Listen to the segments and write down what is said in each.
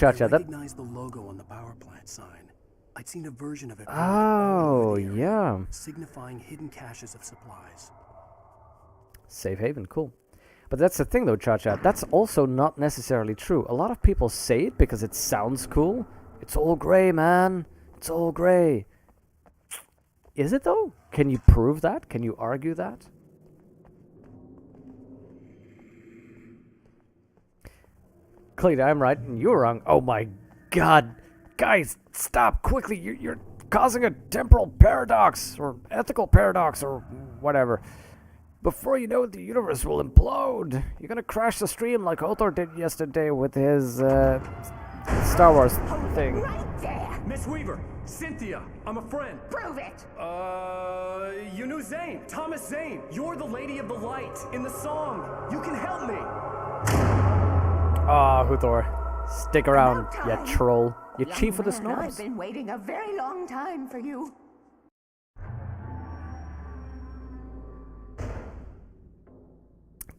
Cha-cha, I that... recognized the logo on the power plant sign. I'd seen a version of it. Oh, yeah. Signifying hidden caches of supplies. Safe haven, cool. But that's the thing though, Cha-cha, that's also not necessarily true. A lot of people say it because it sounds cool. It's all grey, man. It's all grey. Is it though? Can you prove that? Can you argue that? Clearly I'm right and you're wrong. Oh my god. Guys, stop quickly. You're causing a temporal paradox or ethical paradox or whatever. Before you know it, the universe will implode. You're gonna crash the stream like Othor did yesterday with his Star Wars thing. Right there! Miss Weaver, Cynthia, I'm a friend. Prove it! You knew Zane, Thomas Zane. You're the Lady of the Light in the song. You can help me. Ah, Huthor. Stick around, you troll. You Young chief of the man, snobs. I've been waiting a very long time for you.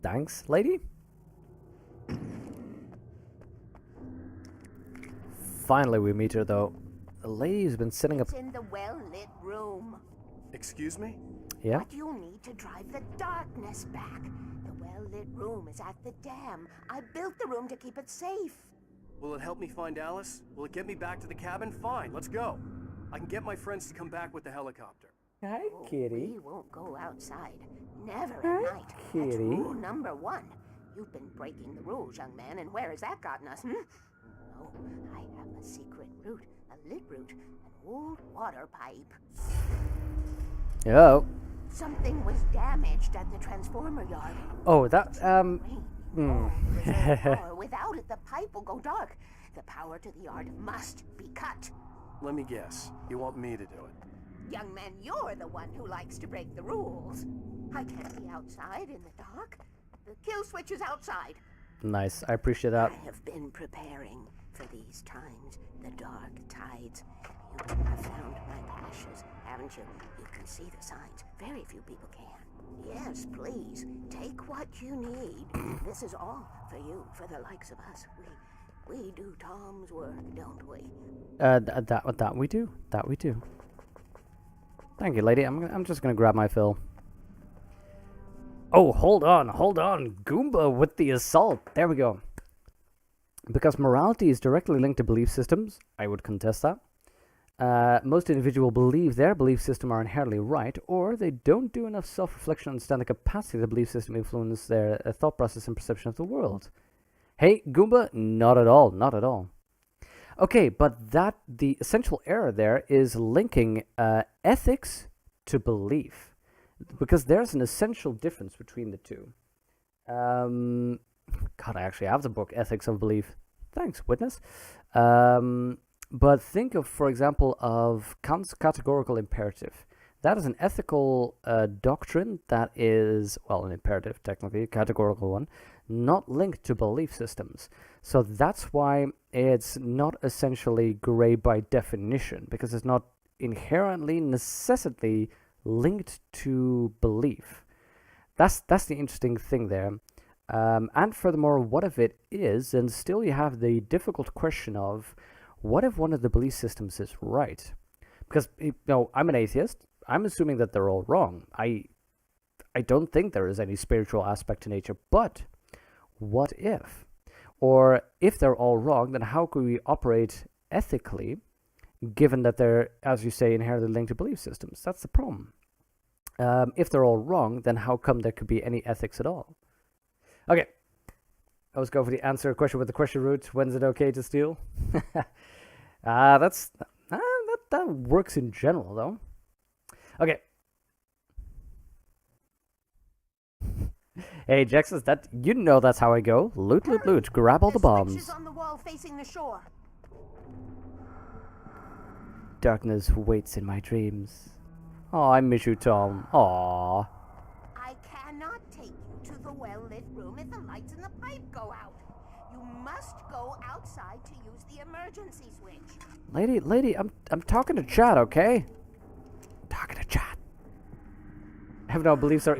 Thanks, lady. Finally we meet her though. The lady's been sitting up... It's in the well-lit room. Excuse me? Yeah? But you'll need to drive the darkness back. The well-lit room is at the dam. I built the room to keep it safe. Will it help me find Alice? Will it get me back to the cabin? Fine, let's go. I can get my friends to come back with the helicopter. Hi, Oh, kitty. we won't go outside. Never Hi, at night. kitty. That's rule number 1. You've been breaking the rules, young man, and where has that gotten us, Oh, I have a secret route, a lit route, an old water pipe. Oh. Something was damaged at the transformer yard. Oh, that, Rain. Oh, the reserve power. Without it, the pipe will go dark. The power to the yard must be cut. Let me guess. You want me to do it? Young man, you're the one who likes to break the rules. I can't be outside in the dark. The kill switch is outside. Nice, I appreciate that. I have been preparing for these times, the dark tides. You have found my ashes, haven't you? You can see the signs. Very few people can. Yes, please, take what you need. This is all for you, for the likes of us. We do Tom's work, don't we? That we do. That we do. Thank you, lady. I'm just gonna grab my fill. Oh, hold on. Goomba with the assault. There we go. Because morality is directly linked to belief systems, I would contest that. Most individuals believe their belief system are inherently right, or they don't do enough self-reflection to understand the capacity of the belief system influence their thought process and perception of the world. Hey, Goomba, not at all, not at all. Okay, but the essential error there is linking ethics to belief, because there's an essential difference between the two. God, I actually have the book Ethics of Belief. Thanks, witness. But think of, for example, of Kant's categorical imperative. That is an ethical doctrine that is, well, an imperative, technically, a categorical one, not linked to belief systems. So that's why it's not essentially gray by definition, because it's not inherently, necessarily linked to belief. That's the interesting thing there. And furthermore, what if it is, and still you have the difficult question of, what if one of the belief systems is right? Because, you know, I'm an atheist. I'm assuming that they're all wrong. I don't think there is any spiritual aspect to nature, but what if? Or if they're all wrong, then how could we operate ethically, given that they're, as you say, inherently linked to belief systems? That's the problem. If they're all wrong, then how come there could be any ethics at all? Okay, let's go for the answer question with the question route. When's it okay to steal? That works in general, though. Okay. Hey, Jax, that you know that's how I go. Loot, loot, loot. Grab all the bombs. Switch is on the wall facing the shore. Darkness waits in my dreams. Oh, I miss you, Tom. Aww. I cannot take you to the well-lit room if the lights in the pipe go out. You must go outside to use the emergency switch. Lady, I'm talking to chat, okay? I'm talking to chat. Have no beliefs are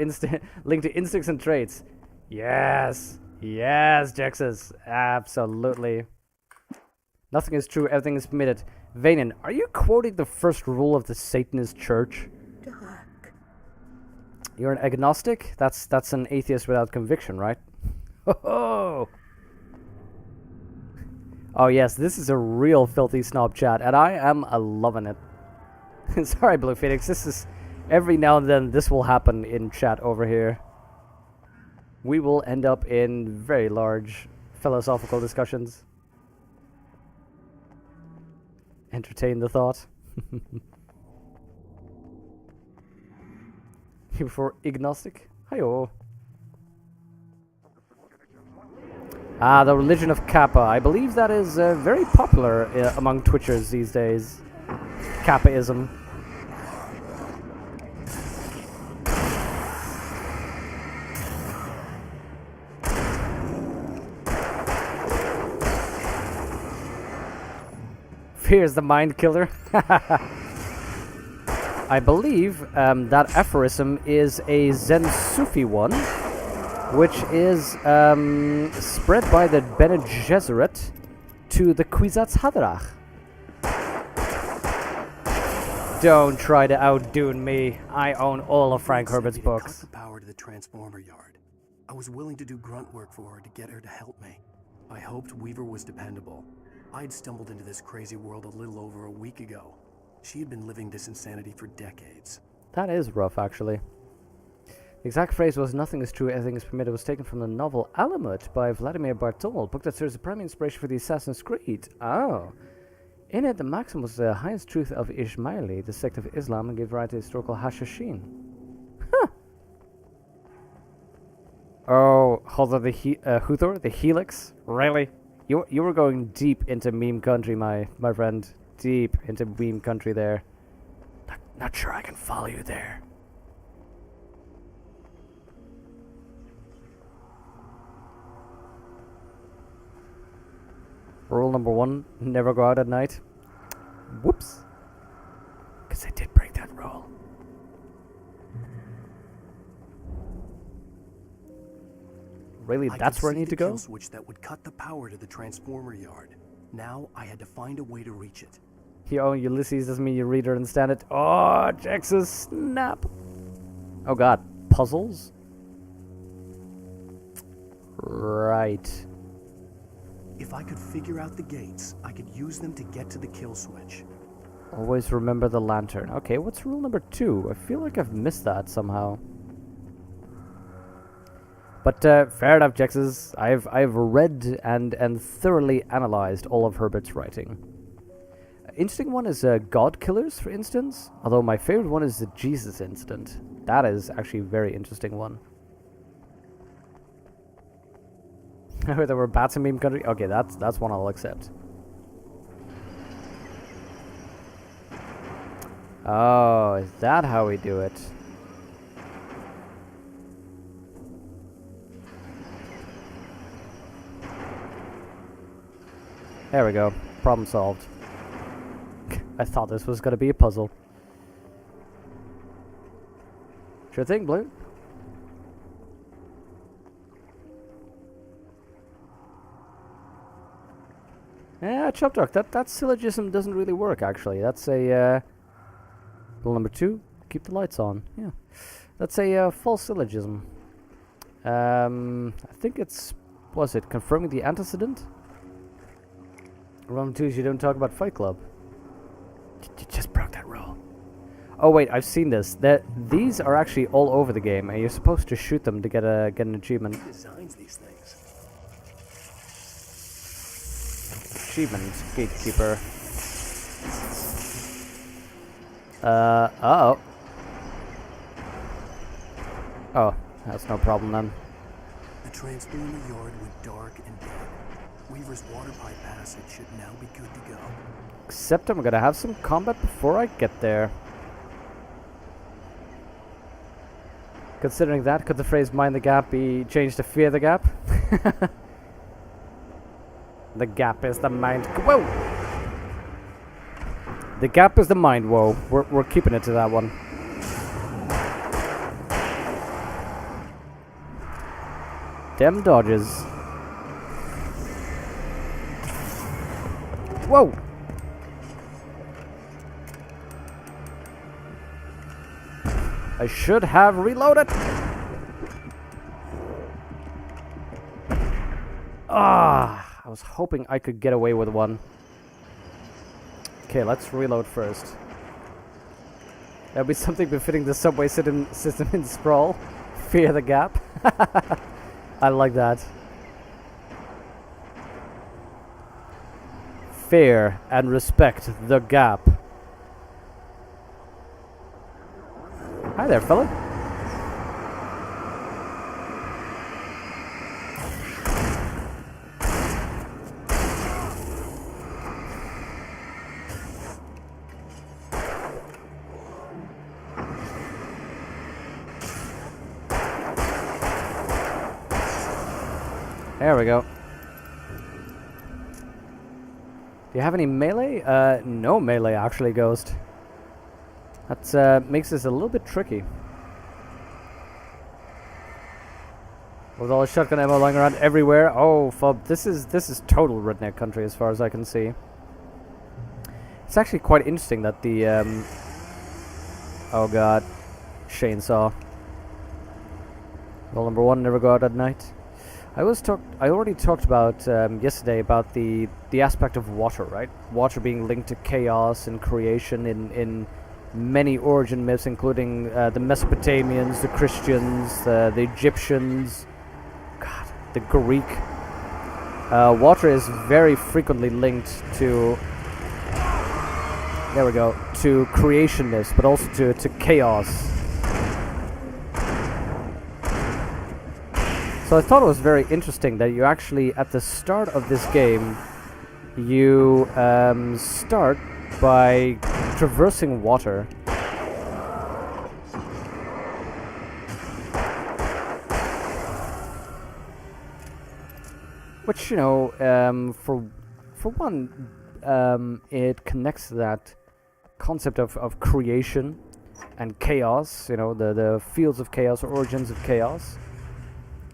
linked to instincts and traits. Yes, Jaxus, absolutely. Nothing is true, everything is permitted. Vanin, are you quoting the first rule of the Satanist church? Dark. You're an agnostic? That's an atheist without conviction, right? Ho. Oh yes, this is a real filthy snob chat, and I am loving it. Sorry, Blue Phoenix, this is... Every now and then this will happen in chat over here. We will end up in very large philosophical discussions. Entertain the thought. You for agnostic? Hiyo. Ah, the religion of Kappa. I believe that is very popular among Twitchers these days. Kappaism. Fear's the mind killer. I believe that aphorism is a Zen Sufi one, which is spread by the Bene Gesserit to the Kwisatz Haderach. Don't try to outdo me. I own all of Frank Herbert's books. Cut the power to the transformer yard. I was willing to do grunt work for her to get her to help me. I hoped Weaver was dependable. I'd stumbled into this crazy world a little over a week ago. She had been living this insanity for decades. That is rough, actually. The exact phrase was, "Nothing is true, everything is permitted," was taken from the novel Alamut by Vladimir Bartol, a book that serves as the primary inspiration for the Assassin's Creed. Oh. In it, the maxim was the highest truth of Ismaili, the sect of Islam, and gave variety to historical Hashashin. Huh. Oh, Huthor the Helix? Really? You were going deep into meme country, my friend. Deep into meme country there. Not sure I can follow you there. Rule number 1, never go out at night. Whoops. Because I did break that rule. Really, that's where I need to go? Kill switch that would cut the power to the transformer yard. Now I had to find a way to reach it. Yo, Ulysses doesn't mean you read or understand it. Oh, Jax's snap. Oh god, puzzles? Right. If I could figure out the gates, I could use them to get to the kill switch. Always remember the lantern. Okay, what's rule number 2? I feel like I've missed that somehow. But fair enough, Jexes. I've read and thoroughly analyzed all of Herbert's writing. Interesting one is God Killers, for instance. Although my favorite one is the Jesus Incident. That is actually a very interesting one. There were bats in meme country. Okay, that's one I'll accept. Oh, is that how we do it? There we go. Problem solved. I thought this was going to be a puzzle. Sure thing, Blue. Yeah, Chop Talk, that syllogism doesn't really work, actually. That's a, rule number 2, keep the lights on. Yeah. That's a, false syllogism. I think it's, was it confirming the antecedent? Rule number 2 is you don't talk about Fight Club. You just broke that rule. Oh wait, I've seen this. These are actually all over the game, and you're supposed to shoot them to get an achievement. Who designs these things? Achievement, gatekeeper. Uh-oh. Oh, that's no problem then. The transformer yard went dark and dead. Weaver's water pipe passage should now be good to go. Except I'm gonna have some combat before I get there. Considering that, could the phrase "mind the gap" be changed to "fear the gap"? The gap is the mind. Whoa! The gap is the mind. Whoa, we're keeping it to that one. Dem dodges. Whoa! I should have reloaded. Ah, I was hoping I could get away with one. Okay, let's reload first. That'll be something befitting the subway system in Sprawl. Fear the gap. I like that. Fear and respect the gap. Hi there, fella. There we go. Do you have any melee? No melee, actually, Ghost. That makes this a little bit tricky. With all the shotgun ammo lying around everywhere. Oh, Fub, this is total redneck country as far as I can see. It's actually quite interesting that the oh god, chainsaw. Rule number 1: never go out at night. I already talked about yesterday about the aspect of water, right? Water being linked to chaos and creation in many origin myths, including the Mesopotamians, the Christians, the Egyptians, God, the Greek. Water is very frequently linked to, there we go, to creation myths, but also to chaos. So I thought it was very interesting that you actually, at the start of this game, you start by traversing water. Which, you know, for one, it connects to that concept of creation and chaos, you know, the fields of chaos, or origins of chaos.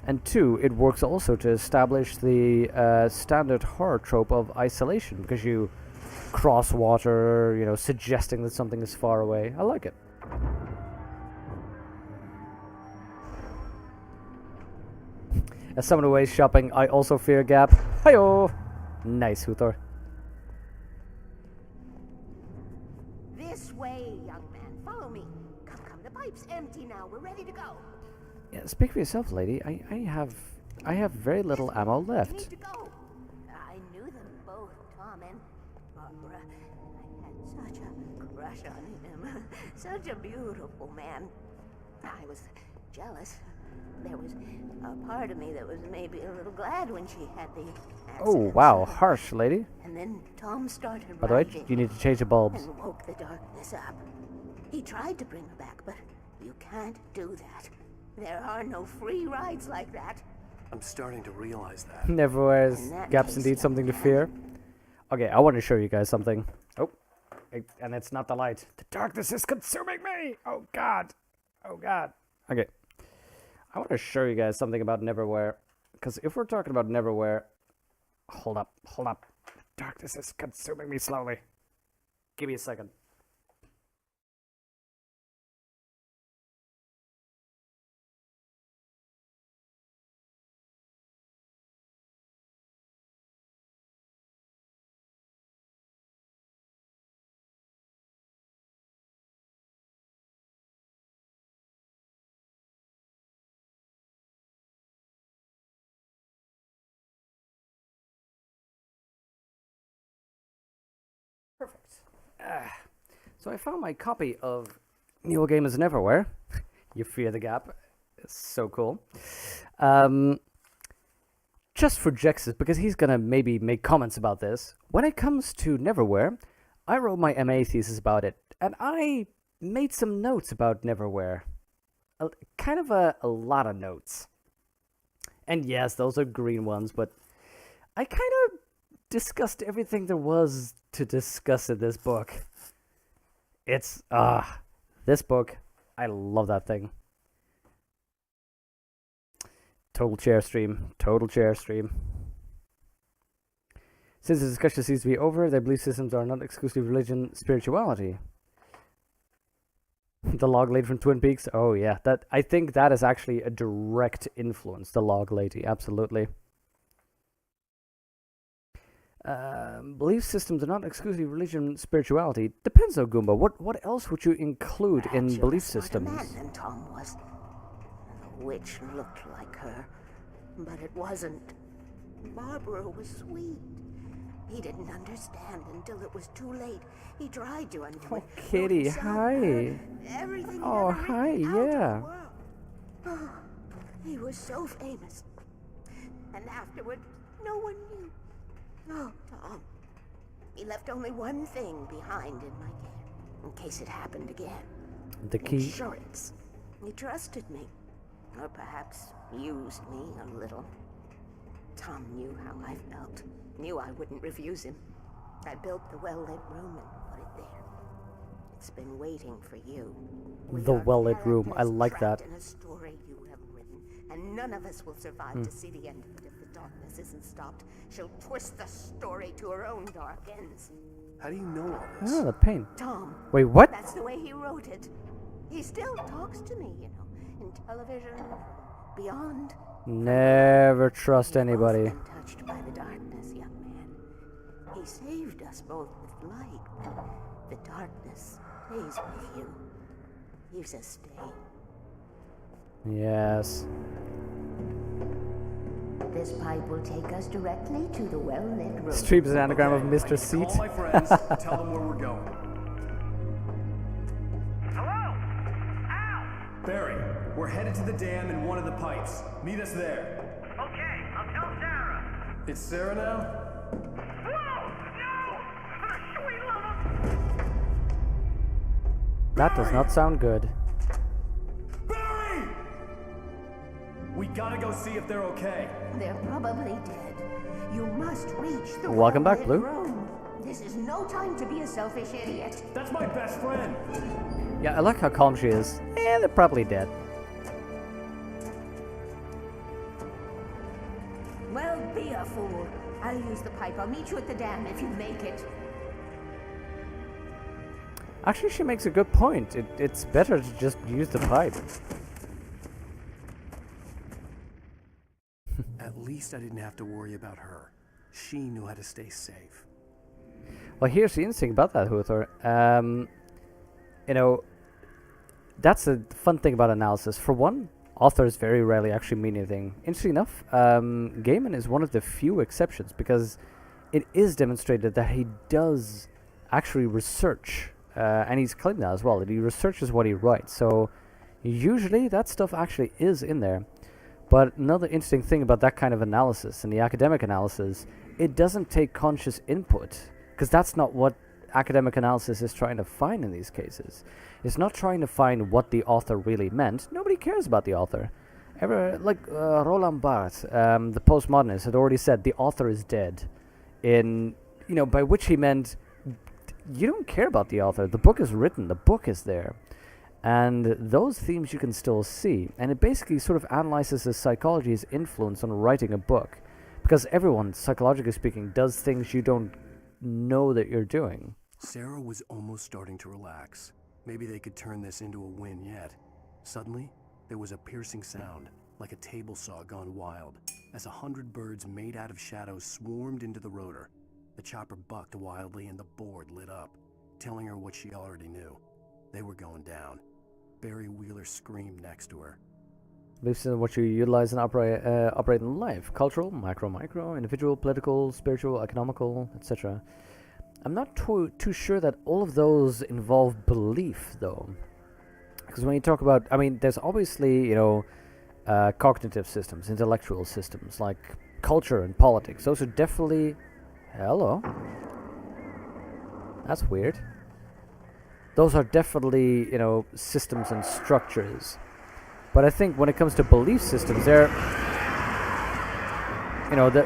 And 2, it works also to establish the standard horror trope of isolation, because you cross water, you know, suggesting that something is far away. I like it. As someone who is shopping, I also fear gap. Hi-yo! Nice, Huthor. This way, young man. Follow me. Come, the pipe's empty now. We're ready to go. Yeah, speak for yourself, lady. I have very little ammo We left. need to go. I knew them both, Tom and Barbara. I had such a crush on him. Such a beautiful man. I was jealous. There was a part of me that was maybe a little glad when she had the accident. Oh, wow. Harsh, lady. And then Tom started By the way, raging you need to change the bulbs. and woke the darkness up. He tried to bring her back, but you can't do that. There are no free rides like that. I'm starting to realize that. Neverwhere is In that gaps case, indeed something to young fear. Okay, I want to show you guys something. Oh, and it's not the light. The darkness is consuming me! Oh god. Oh god. Okay. I want to show you guys something about Neverwhere. Because if we're talking about Neverwhere... Hold up. The darkness is consuming me slowly. Give me a second. Perfect. So I found my copy of Neil Gaiman's Neverwhere. You fear the gap. It's so cool. Just for Jexus, because he's gonna maybe make comments about this. When it comes to Neverwhere, I wrote my MA thesis about it, and I made some notes about Neverwhere. Kind of a lot of notes. And yes, those are green ones, but I kind of discussed everything there was to discuss in this book. It's, this book, I love that thing. Total chair stream. Since the discussion seems to be over, their belief systems are not exclusive religion, spirituality. The log lady from Twin Peaks. Oh yeah, that I think that is actually a direct influence. The log lady, absolutely. Belief systems are not exclusively religion, spirituality. Depends though, Goomba. What else would you include in Perhaps belief you're a smarter systems? man than Tom was. The witch looked like her, but it wasn't. Barbara was sweet. He didn't understand until it was too late. He tried to undo it. Kitty, Himself, hi. her, everything Oh, he ever hi, written out of the yeah. world. Oh, he was so famous. And afterward, no one knew. Oh, Tom. He left only one thing behind in my care, in case it happened again. The key. Insurance. He trusted me. Or perhaps used me a little. Tom knew how I felt. Knew I wouldn't refuse him. I built the well-lit room and put it there. It's been waiting for you. We The are well-lit room. I characters like that. trapped in a story you have written, and none of us will survive to see the end of it if the darkness isn't stopped. She'll twist the story to her own dark ends. How do you know all this? Oh, the pain. Tom. Wait, what? That's the way he wrote it. He still talks to me, you know, in television, beyond. Never trust anybody. We've both been touched by the darkness, young man. He saved us both with light, but the darkness stays with you. Leaves a stain. Yes. This pipe will take us directly to the well-lit room. Streams an anagram of Okay, Mr. I need to Seat. call my friends, tell them where we're going. Hello? Al! Barry, we're headed to the dam in one of the pipes. Meet us there. Okay, I'll tell Sarah. It's Sarah now? Whoa! No! For the sweet love of... That does not sound good. Barry! We gotta go see if they're okay. They're probably dead. You must reach the Welcome back, well-lit Blue. room. This is no time to be a selfish idiot. That's my best friend. Yeah, I like how calm she is. They're probably dead. Well, be a fool. I'll use the pipe. I'll meet you at the dam if you make it. Actually, she makes a good point. It's better to just use the pipe. At least I didn't have to worry about her. She knew how to stay safe. Well, here's the interesting about that, Huthor. You know, that's the fun thing about analysis. For one, authors very rarely actually mean anything. Interesting enough, Gaiman is one of the few exceptions because it is demonstrated that he does actually research, and he's claimed that as well, that he researches what he writes. So usually that stuff actually is in there. But another interesting thing about that kind of analysis, and the academic analysis, it doesn't take conscious input, because that's not what academic analysis is trying to find in these cases. It's not trying to find what the author really meant. Nobody cares about the author. Roland Barthes, the postmodernist, had already said the author is dead, by which he meant you don't care about the author. The book is written. The book is there. And those themes you can still see. And it basically sort of analyzes the psychology's influence on writing a book. Because everyone, psychologically speaking, does things you don't know that you're doing. Sarah was almost starting to relax. Maybe they could turn this into a win yet. Suddenly, there was a piercing sound, like a table saw gone wild, as 100 birds made out of shadows swarmed into the rotor. The chopper bucked wildly and the board lit up, telling her what she already knew. They were going down. Barry Wheeler screamed next to her. Beliefs in what you utilize and operate in life. Cultural, micro, individual, political, spiritual, economical, etc. I'm not too sure that all of those involve belief, though. Because when you talk about, there's obviously, cognitive systems, intellectual systems, like culture and politics. Those are definitely... Hello? That's weird. Those are definitely, systems and structures. But I think when it comes to belief systems,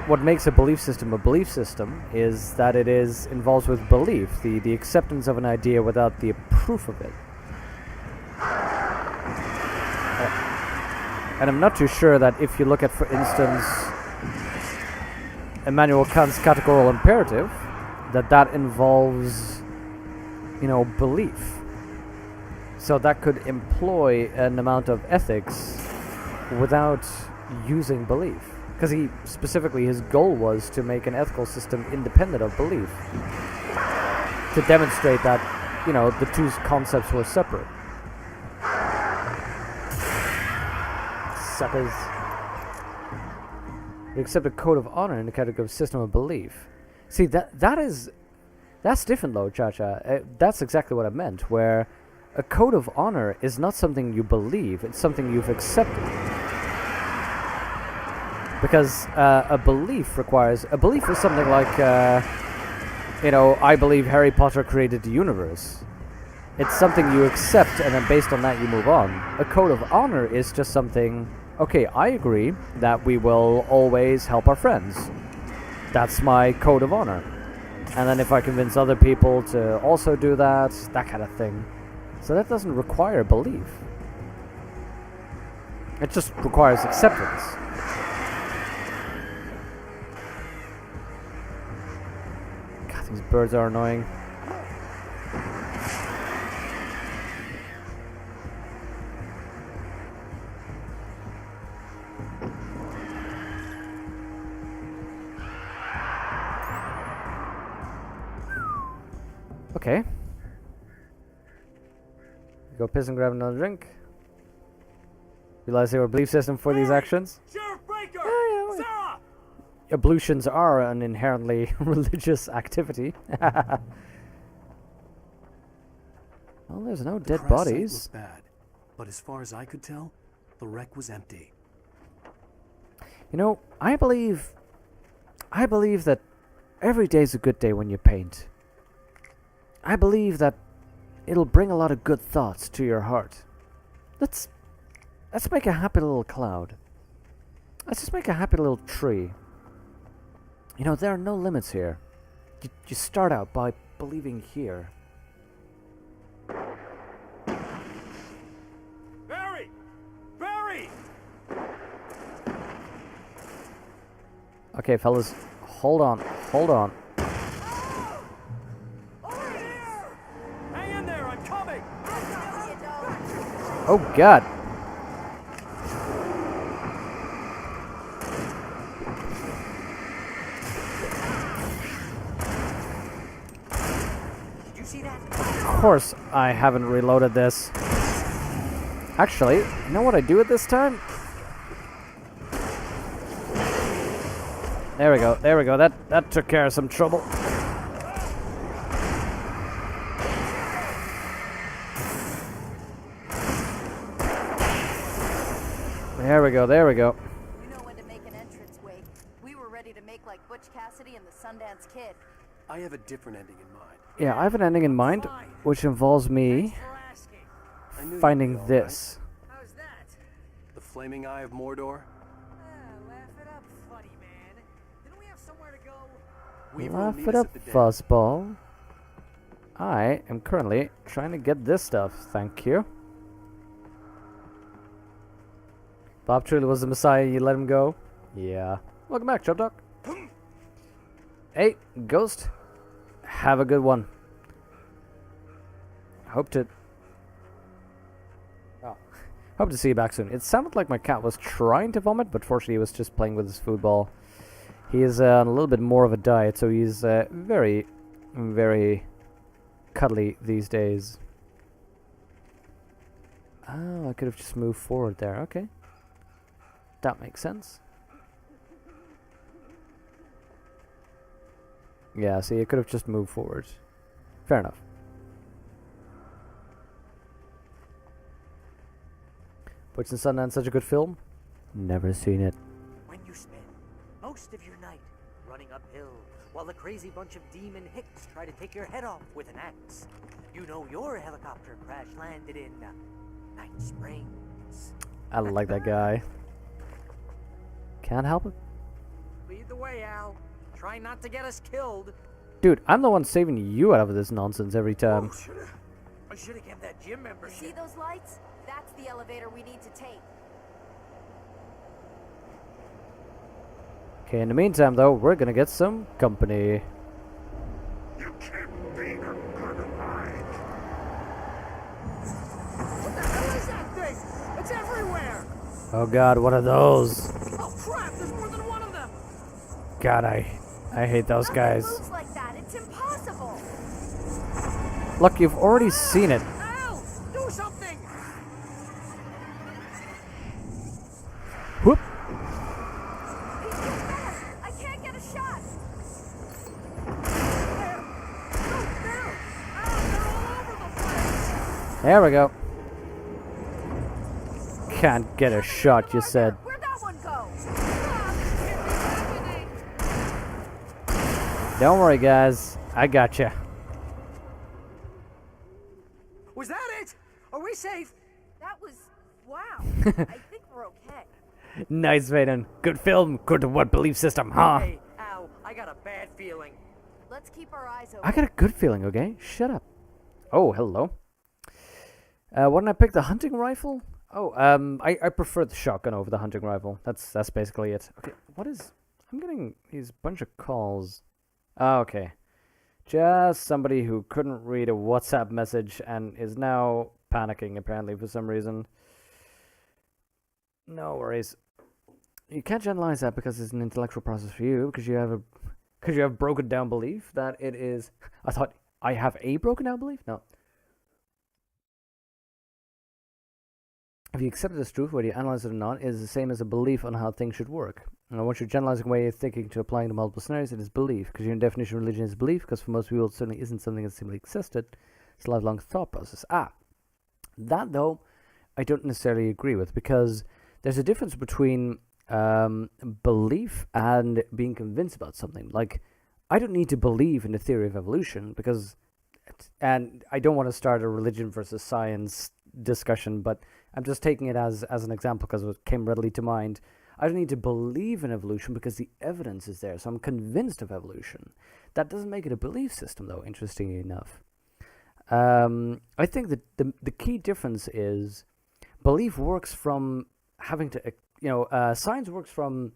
what makes a belief system is that it is involved with belief, the acceptance of an idea without the proof of it. And I'm not too sure that if you look at, for instance, Immanuel Kant's categorical imperative, that involves, belief. So that could employ an amount of ethics without using belief. Because his goal was to make an ethical system independent of belief. To demonstrate that, the two concepts were separate. Suckers. We accept a code of honor in the category of system of belief. See, that's different though, Cha-Cha. That's exactly what I meant, where a code of honor is not something you believe, it's something you've accepted. Because a belief is something like, I believe Harry Potter created the universe. It's something you accept, and then based on that you move on. A code of honor is just something, okay, I agree that we will always help our friends. That's my code of honor. And then if I convince other people to also do that kind of thing. So that doesn't require belief. It just requires acceptance. God, these birds are annoying. Okay. Go piss and grab another drink. Realize they were a belief system for these actions. Sheriff Breaker! Sarah! Ablutions are an inherently religious activity. Well, there's no dead crash site bodies. looked bad, but as far as I could tell, the wreck was empty. I believe that every day's a good day when you paint. I believe that it'll bring a lot of good thoughts to your heart. Let's make a happy little cloud. Let's just make a happy little tree. There are no limits here. You start out by believing here. Barry! Barry! Okay, fellas, hold on. Over here! Hang in there, I'm coming! Oh God! Did you see that? Of course, I haven't reloaded this. Actually, you know what I do at this time? There we go. That took care of some trouble. There we go. You know when to make an entrance, Wake. We were ready to make like Butch Cassidy and the Sundance Kid. I have a different ending in mind. Yeah, I have an ending in mind, which involves me I knew you'd finding be all this. How's that? right. The flaming eye of Mordor? Laugh it up, funny man. Didn't we have somewhere to go? Weaver will Laugh meet it us up, at the den. fuzzball. I am currently trying to get this stuff, thank you. Bob truly was the Messiah, you let him go? Yeah. Welcome back, Chub Duck. Hey, Ghost. Have a good one. Hope to see you back soon. It sounded like my cat was trying to vomit, but fortunately he was just playing with his food ball. He is on a little bit more of a diet, so he's very, very cuddly these days. Oh, I could have just moved forward there. Okay. That makes sense. Yeah, see, I could have just moved forward. Fair enough. Butch and Sundance, such a good film? Never seen it. When you spend most of your night running uphill while a crazy bunch of demon hicks try to take your head off with an axe, you know your helicopter crash landed in Night Springs. I like that guy. Can't help it. Lead the way, Al. Try not to get us killed. Dude, I'm the one saving you out of this nonsense every time. I should have kept that gym See membership. those lights? That's the elevator we need to take. Okay, in the meantime, though, we're gonna get some company. You can't be a good hide. What the hell is that thing? It's everywhere! Oh god, what are those? Oh crap, there's more than one of them! God, I hate those Nothing guys. moves like that. It's impossible. Look, you've already seen it. Ow! Do something! Whoop. He's too fast. I can't get a shot. There! No, there! Ow, they're all over the place! There we go. Can't get a shot, you said. Where'd that one go? Don't worry, guys. I gotcha. Was that it? Are we safe? That was... wow. I think we're okay. Nice, Vaden. Good film. Good to what belief system, huh? Hey, ow, I got a bad feeling. Let's keep our eyes open. I got a good feeling, okay? Shut up. Oh, hello. Why didn't I pick the hunting rifle? Oh, I prefer the shotgun over the hunting rifle. That's basically it. Okay, what is... I'm getting these bunch of calls. Oh, okay. Just somebody who couldn't read a WhatsApp message and is now panicking, apparently, for some reason. No worries. You can't generalize that because it's an intellectual process for you, because you have broken down belief that it is... I thought I have a broken down belief? No. If you accept it as truth, whether you analyze it or not, it is the same as a belief on how things should work. And once you're generalizing way of thinking to applying to multiple scenarios, it is belief. Because your definition of religion is belief, because for most people it certainly isn't something that simply existed. It's a lifelong thought process. That, though, I don't necessarily agree with, because there's a difference between belief and being convinced about something. Like, I don't need to believe in the theory of evolution, because... And I don't want to start a religion versus science discussion, but I'm just taking it as an example because it came readily to mind. I don't need to believe in evolution because the evidence is there, so I'm convinced of evolution. That doesn't make it a belief system, though, interestingly enough. I think that the key difference is belief works from having to, science works from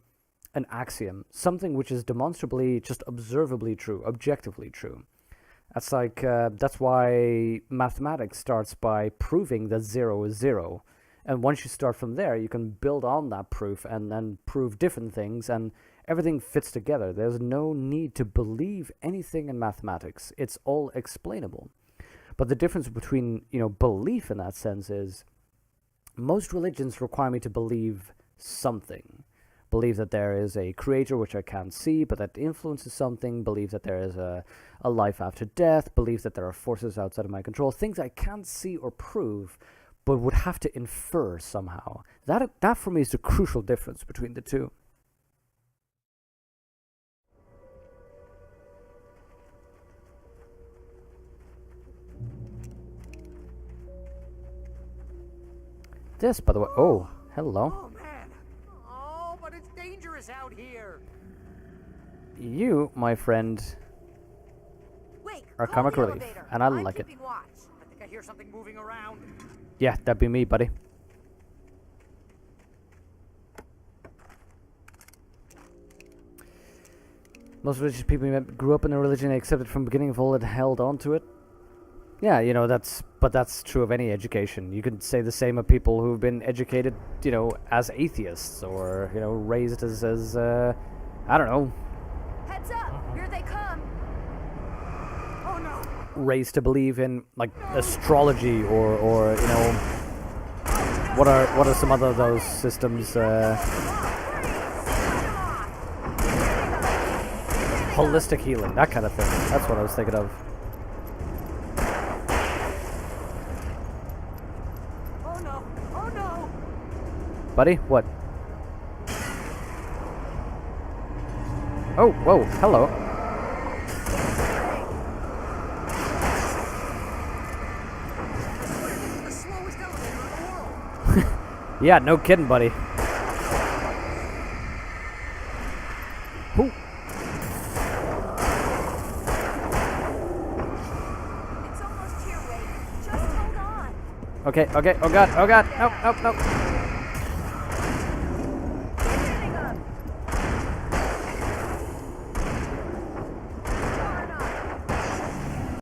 an axiom, something which is demonstrably, just observably true, objectively true. That's like, that's why mathematics starts by proving that 0 is 0. And once you start from there, you can build on that proof and then prove different things, and everything fits together. There's no need to believe anything in mathematics. It's all explainable. But the difference between, belief in that sense is most religions require me to believe something. Believe that there is a creator which I can't see, but that influences something. Believe that there is a life after death. Believe that there are forces outside of my control. Things I can't see or prove, but would have to infer somehow. That for me is the crucial difference between the two. This, by the way... Oh, hello. Oh man! Oh, but it's dangerous out here! You, my friend, Wait, are call comic the relief, elevator. and I I'm like it. keeping watch. I think I hear something moving around. Yeah, that'd be me, buddy. Most religious people grew up in a religion they accepted from the beginning of all and held on to it. Yeah, that's true of any education. You could say the same of people who've been educated, as atheists or, raised as I don't know, Heads up! Here they come. Oh no! raised to believe in like astrology or what are some other of those systems? Holistic healing, that kind of thing. That's what I was thinking of. Oh no! Oh no! Buddy, what? Oh, whoa, hello. The slowest elevator in the world! Yeah, no kidding, buddy. Who? It's almost here, Wade. Just hold on. Okay, oh god, nope.